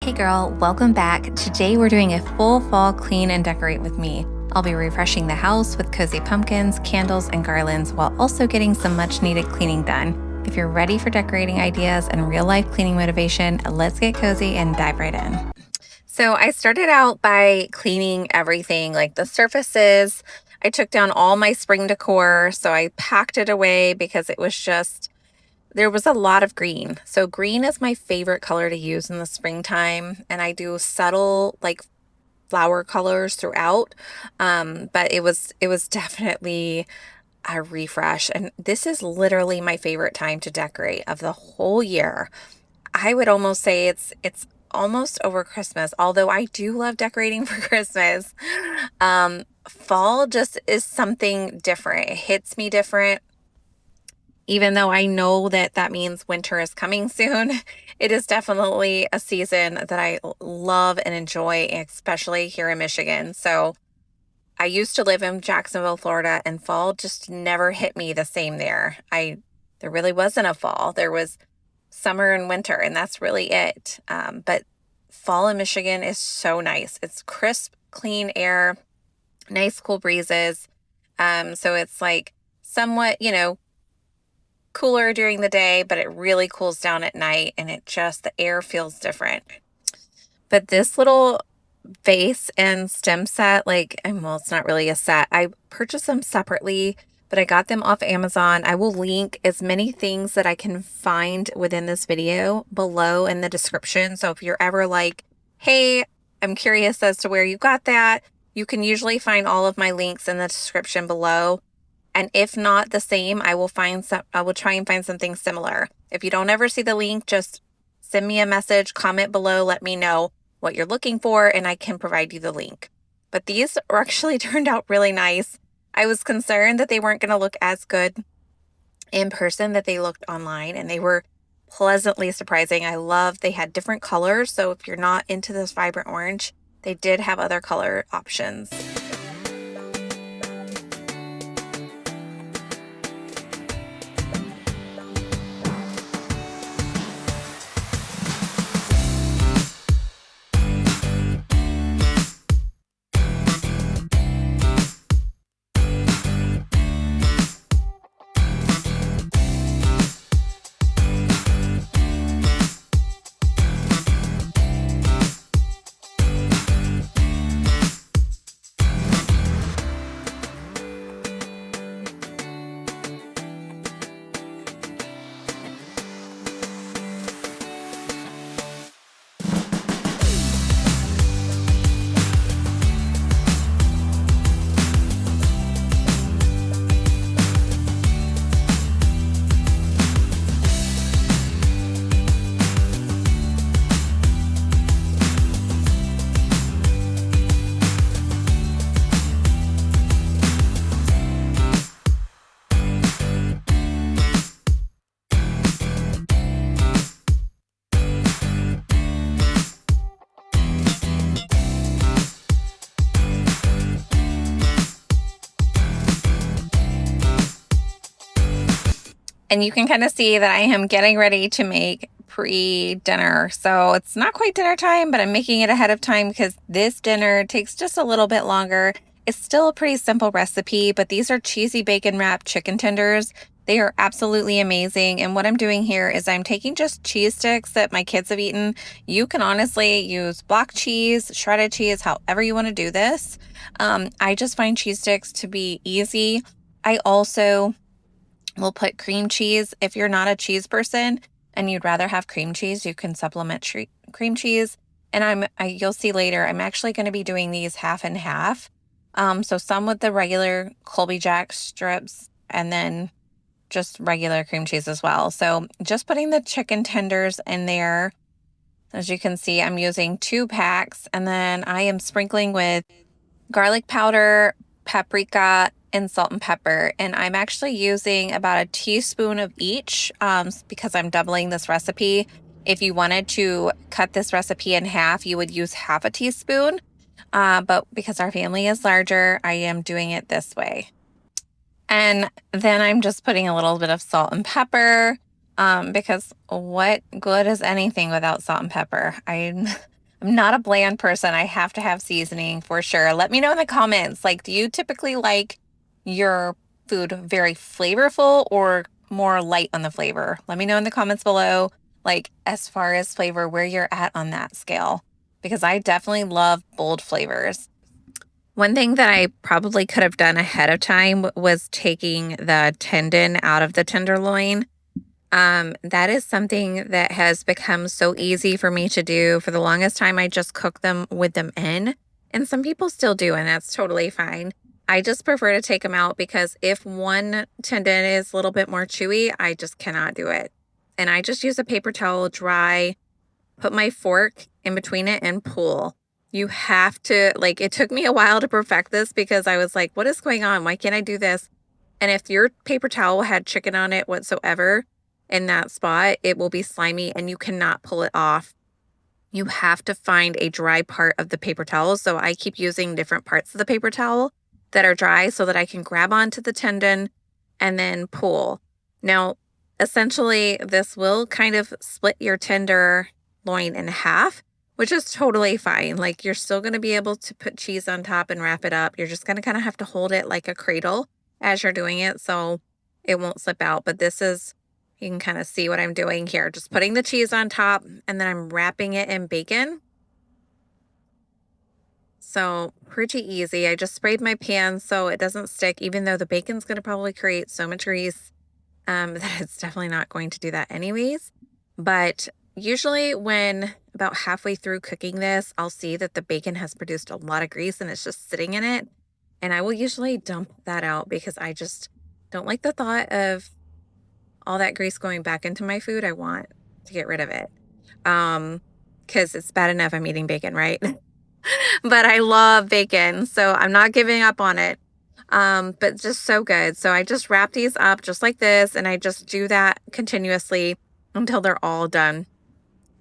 Hey girl, welcome back. Today we're doing a full fall clean and decorate with me. I'll be refreshing the house with cozy pumpkins, candles, and garlands while also getting some much needed cleaning done. If you're ready for decorating ideas and real life cleaning motivation, let's get cozy and dive right in. So I started out by cleaning everything, like the surfaces. I took down all my spring decor, so I packed it away because it was just there was a lot of green. So green is my favorite color to use in the springtime, and I do subtle like flower colors throughout. But it was definitely a refresh, and this is literally my favorite time to decorate of the whole year. I would almost say it's almost over Christmas, although I do love decorating for Christmas. Fall just is something different. It hits me different. Even though I know that that means winter is coming soon, it is definitely a season that I love and enjoy, especially here in Michigan. So I used to live in Jacksonville, Florida, and fall just never hit me the same there. There really wasn't a fall. There was summer and winter, and that's really it. But fall in Michigan is so nice. It's crisp, clean air, nice cool breezes. So it's like somewhat, cooler during the day, but it really cools down at night, and the air feels different. But this little vase and stem set, well, it's not really a set. I purchased them separately, but I got them off Amazon. I will link as many things that I can find within this video below in the description. So if you're ever like, hey, I'm curious as to where you got that, you can usually find all of my links in the description below. And if not the same, I will try and find something similar. If you don't ever see the link, just send me a message, comment below, let me know what you're looking for, and I can provide you the link. But these actually turned out really nice. I was concerned that they weren't going to look as good in person that they looked online, and they were pleasantly surprising. They had different colors, so if you're not into this vibrant orange, they did have other color options. And you can kind of see that I am getting ready to make pre-dinner. So it's not quite dinner time, but I'm making it ahead of time because this dinner takes just a little bit longer. It's still a pretty simple recipe, but these are cheesy bacon wrapped chicken tenders. They are absolutely amazing. And what I'm doing here is I'm taking just cheese sticks that my kids have eaten. You can honestly use block cheese, shredded cheese, however you want to do this. I just find cheese sticks to be easy. I also will put cream cheese. If you're not a cheese person and you'd rather have cream cheese, you can supplement cream cheese. And you'll see later, I'm actually going to be doing these half and half. So some with the regular Colby Jack strips and then just regular cream cheese as well. So just putting the chicken tenders in there. As you can see, I'm using 2 packs, and then I am sprinkling with garlic powder, paprika, and salt and pepper. And I'm actually using about a teaspoon of each because I'm doubling this recipe. If you wanted to cut this recipe in half, you would use half a teaspoon. But because our family is larger, I am doing it this way. And then I'm just putting a little bit of salt and pepper because what good is anything without salt and pepper? I'm not a bland person. I have to have seasoning for sure. Let me know in the comments, like, do you typically like your food very flavorful or more light on the flavor? Let me know in the comments below, like, as far as flavor, where you're at on that scale, because I definitely love bold flavors. One thing that I probably could have done ahead of time was taking the tendon out of the tenderloin. That is something that has become so easy for me to do. For the longest time, I just cook them with them in, and some people still do, and that's totally fine. I just prefer to take them out because if one tendon is a little bit more chewy, I just cannot do it. And I just use a paper towel, dry, put my fork in between it and pull. You have to, like, it took me a while to perfect this because I was like, what is going on? Why can't I do this? And if your paper towel had chicken on it whatsoever in that spot, it will be slimy and you cannot pull it off. You have to find a dry part of the paper towel. So I keep using different parts of the paper towel that are dry so that I can grab onto the tendon and then pull. Now, essentially, this will kind of split your tenderloin in half, which is totally fine. Like, you're still going to be able to put cheese on top and wrap it up. You're just going to kind of have to hold it like a cradle as you're doing it so it won't slip out. But this is, you can kind of see what I'm doing here. Just putting the cheese on top and then I'm wrapping it in bacon. So pretty easy. I just sprayed my pan so it doesn't stick, even though the bacon's going to probably create so much grease that it's definitely not going to do that anyways. But usually when about halfway through cooking this, I'll see that the bacon has produced a lot of grease and it's just sitting in it. And I will usually dump that out because I just don't like the thought of all that grease going back into my food. I want to get rid of it. Because it's bad enough I'm eating bacon, right? But I love bacon, so I'm not giving up on it. But just so good. So I just wrap these up just like this, and I just do that continuously until they're all done.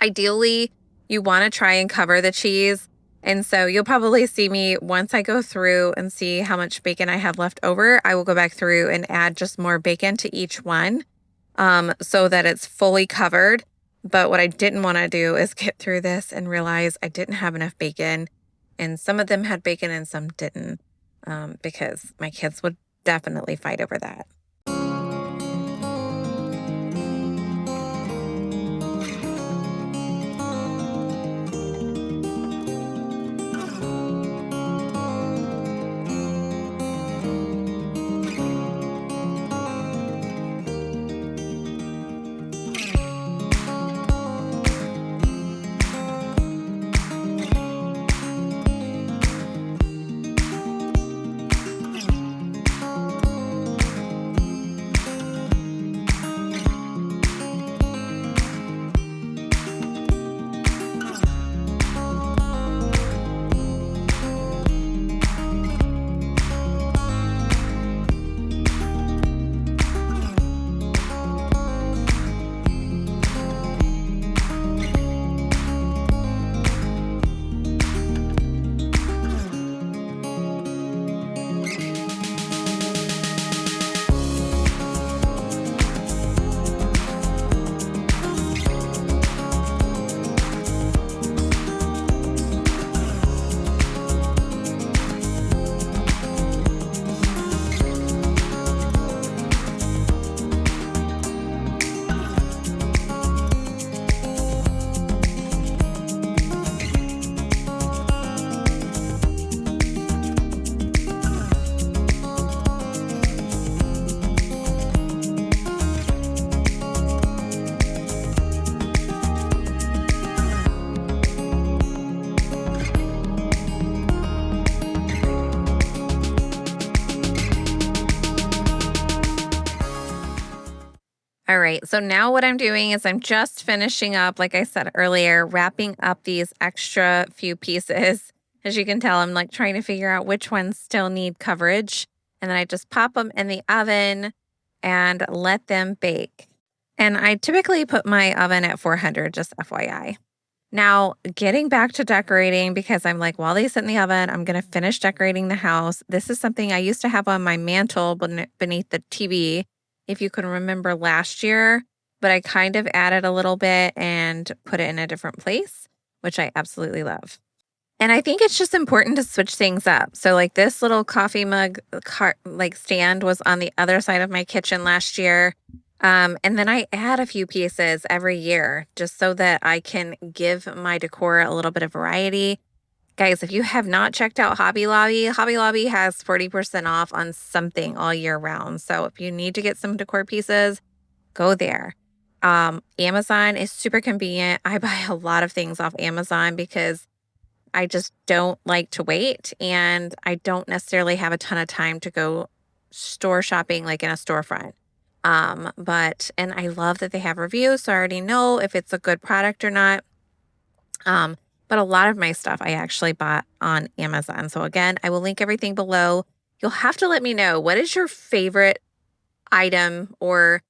Ideally, you want to try and cover the cheese. And so you'll probably see me once I go through and see how much bacon I have left over, I will go back through and add just more bacon to each one so that it's fully covered. But what I didn't want to do is get through this and realize I didn't have enough bacon. And some of them had bacon and some didn't because my kids would definitely fight over that. All right, so now what I'm doing is I'm just finishing up, like I said earlier, wrapping up these extra few pieces. As you can tell, I'm like trying to figure out which ones still need coverage. And then I just pop them in the oven and let them bake. And I typically put my oven at 400, just FYI. Now, getting back to decorating, because I'm like, while they sit in the oven, I'm going to finish decorating the house. This is something I used to have on my mantle beneath the TV, if you can remember last year, but I kind of added a little bit and put it in a different place, which I absolutely love. And I think it's just important to switch things up. So like this little coffee mug cart like stand was on the other side of my kitchen last year. And then I add a few pieces every year just so that I can give my decor a little bit of variety. Guys, if you have not checked out Hobby Lobby has 40% off on something all year round. So if you need to get some decor pieces, go there. Amazon is super convenient. I buy a lot of things off Amazon because I just don't like to wait, and I don't necessarily have a ton of time to go store shopping like in a storefront. And I love that they have reviews, so I already know if it's a good product or not. But a lot of my stuff I actually bought on Amazon. So again, I will link everything below. You'll have to let me know, what is your favorite item or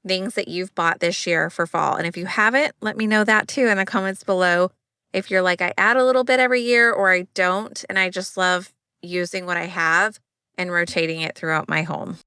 things that you've bought this year for fall. And if you haven't, let me know that too in the comments below. If you're like, I add a little bit every year, or I don't, and I just love using what I have and rotating it throughout my home.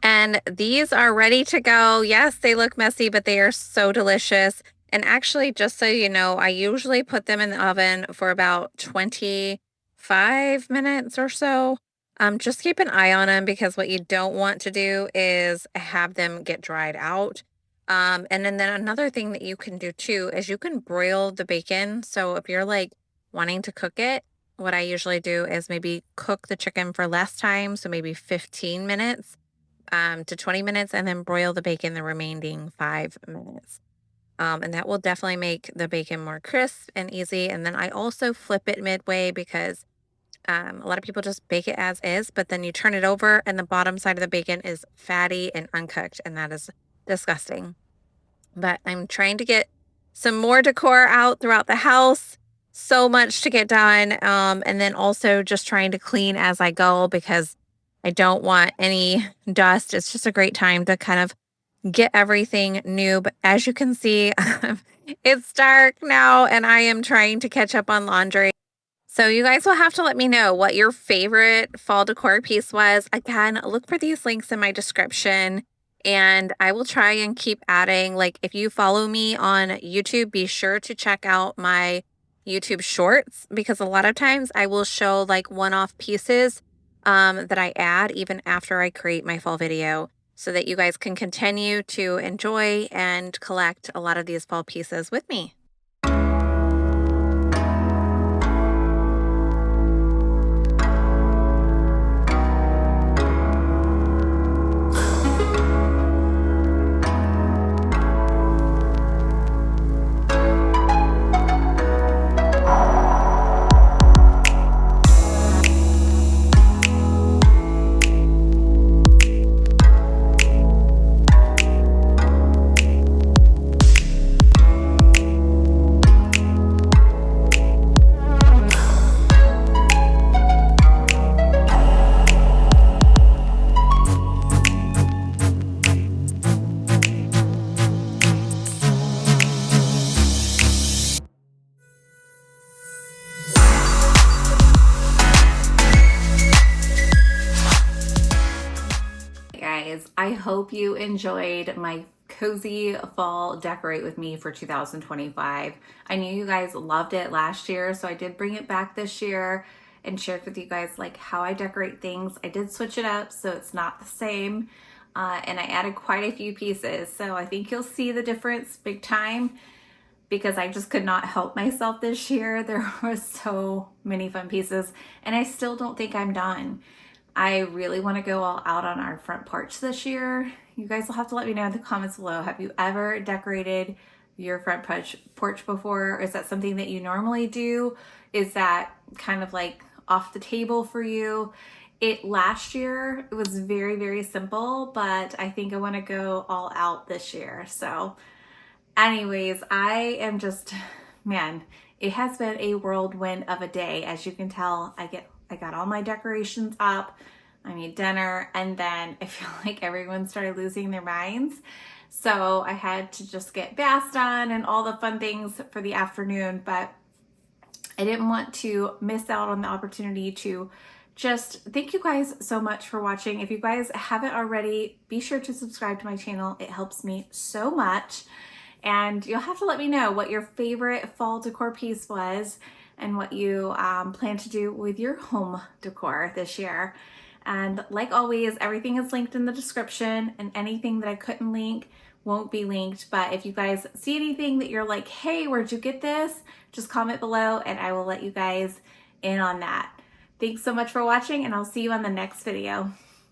And these are ready to go. Yes, they look messy, but they are so delicious. And actually, just so you know, I usually put them in the oven for about 25 minutes or so. Just keep an eye on them, because what you don't want to do is have them get dried out. And then another thing that you can do too is you can broil the bacon. So if you're like wanting to cook it, what I usually do is maybe cook the chicken for less time. So maybe 15 minutes to 20 minutes, and then broil the bacon the remaining 5 minutes. And that will definitely make the bacon more crisp and easy. And then I also flip it midway, because a lot of people just bake it as is, but then you turn it over and the bottom side of the bacon is fatty and uncooked, and that is disgusting. But I'm trying to get some more decor out throughout the house. So much to get done. And then also just trying to clean as I go, because I don't want any dust. It's just a great time to kind of get everything new. But as you can see, it's dark now and I am trying to catch up on laundry. So you guys will have to let me know what your favorite fall decor piece was. Again, look for these links in my description and I will try and keep adding. Like if you follow me on YouTube, be sure to check out my YouTube shorts because a lot of times I will show like one-off pieces that I add even after I create my fall video so that you guys can continue to enjoy and collect a lot of these fall pieces with me. Guys, I hope you enjoyed my cozy fall decorate with me for 2025. I knew you guys loved it last year, so I did bring it back this year and shared with you guys like how I decorate things. I did switch it up so it's not the same, and I added quite a few pieces, so I think you'll see the difference big time because I just could not help myself this year. There were so many fun pieces and I still don't think I'm done. I really want to go all out on our front porch this year. You guys will have to let me know in the comments below. Have you ever decorated your front porch before? Or is that something that you normally do? Is that kind of like off the table for you? Last year, it was very, very simple, but I think I want to go all out this year. So anyways, I am just, man, it has been a whirlwind of a day. As you can tell, I got all my decorations up, I made dinner, and then I feel like everyone started losing their minds. So I had to just get baths done and all the fun things for the afternoon, but I didn't want to miss out on the opportunity to just thank you guys so much for watching. If you guys haven't already, be sure to subscribe to my channel. It helps me so much. And you'll have to let me know what your favorite fall decor piece was and what you plan to do with your home decor this year. And like always, everything is linked in the description, and anything that I couldn't link won't be linked. But if you guys see anything that you're like, hey, where'd you get this? Just comment below and I will let you guys in on that. Thanks so much for watching, and I'll see you on the next video.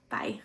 Bye.